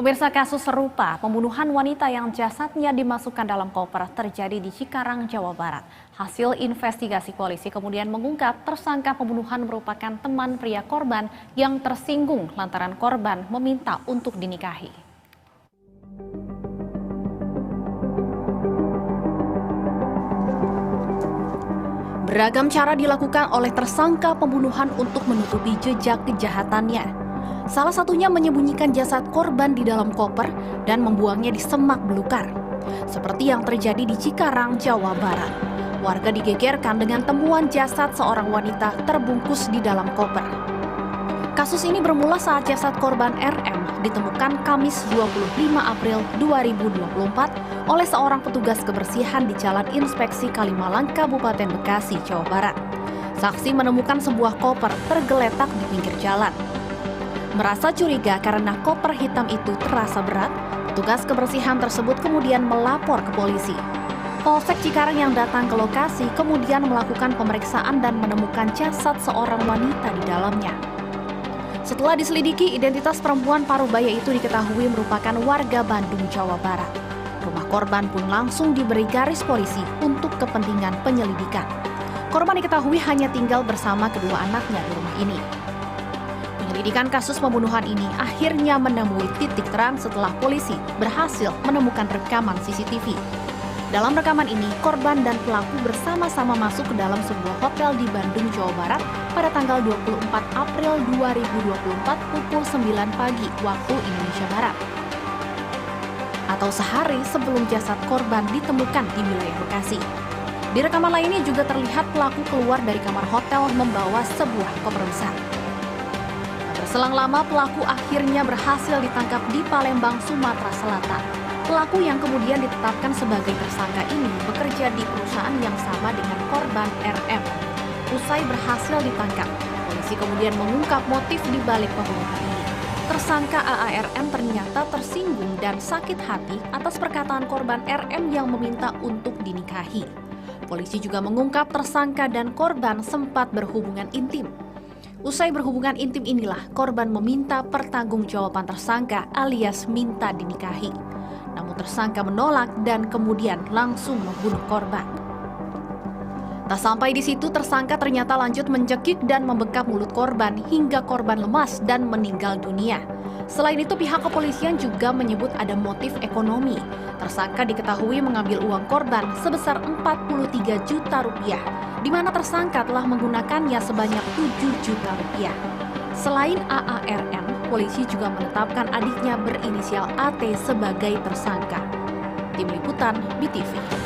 Pemirsa, kasus serupa pembunuhan wanita yang jasadnya dimasukkan dalam koper terjadi di Cikarang, Jawa Barat. Hasil investigasi polisi kemudian mengungkap tersangka pembunuhan merupakan teman pria korban yang tersinggung lantaran korban meminta untuk dinikahi. Beragam cara dilakukan oleh tersangka pembunuhan untuk menutupi jejak kejahatannya. Salah satunya menyembunyikan jasad korban di dalam koper dan membuangnya di semak belukar. Seperti yang terjadi di Cikarang, Jawa Barat. Warga digegerkan dengan temuan jasad seorang wanita terbungkus di dalam koper. Kasus ini bermula saat jasad korban RM ditemukan Kamis 25 April 2024 oleh seorang petugas kebersihan di Jalan Inspeksi Kalimalang, Kabupaten Bekasi, Jawa Barat. Saksi menemukan sebuah koper tergeletak di pinggir jalan. Merasa curiga karena koper hitam itu terasa berat, petugas kebersihan tersebut kemudian melapor ke polisi. Polsek Cikarang yang datang ke lokasi kemudian melakukan pemeriksaan dan menemukan jasad seorang wanita di dalamnya. Setelah diselidiki, identitas perempuan paruh baya itu diketahui merupakan warga Bandung, Jawa Barat. Rumah korban pun langsung diberi garis polisi untuk kepentingan penyelidikan. Korban diketahui hanya tinggal bersama kedua anaknya di rumah ini. Penyelidikan kasus pembunuhan ini akhirnya menemui titik terang setelah polisi berhasil menemukan rekaman CCTV. Dalam rekaman ini, korban dan pelaku bersama-sama masuk ke dalam sebuah hotel di Bandung, Jawa Barat pada tanggal 24 April 2024 pukul 9 pagi waktu Indonesia Barat. Atau sehari sebelum jasad korban ditemukan di wilayah Bekasi. Di rekaman lainnya juga terlihat pelaku keluar dari kamar hotel membawa sebuah koper besar. Selang lama pelaku akhirnya berhasil ditangkap di Palembang, Sumatera Selatan. Pelaku yang kemudian ditetapkan sebagai tersangka ini bekerja di perusahaan yang sama dengan korban RM. Usai berhasil ditangkap, polisi kemudian mengungkap motif di balik pembunuhan ini. Tersangka AARM ternyata tersinggung dan sakit hati atas perkataan korban RM yang meminta untuk dinikahi. Polisi juga mengungkap tersangka dan korban sempat berhubungan intim. Usai berhubungan intim inilah korban meminta pertanggungjawaban tersangka alias minta dinikahi. Namun tersangka menolak dan kemudian langsung membunuh korban. Tak sampai di situ, tersangka ternyata lanjut mencekik dan membekap mulut korban hingga korban lemas dan meninggal dunia. Selain itu, pihak kepolisian juga menyebut ada motif ekonomi. Tersangka diketahui mengambil uang korban sebesar 43 juta rupiah, di mana tersangka telah menggunakannya sebanyak 7 juta rupiah. Selain AARM, polisi juga menetapkan adiknya berinisial AT sebagai tersangka. Tim Liputan BTV.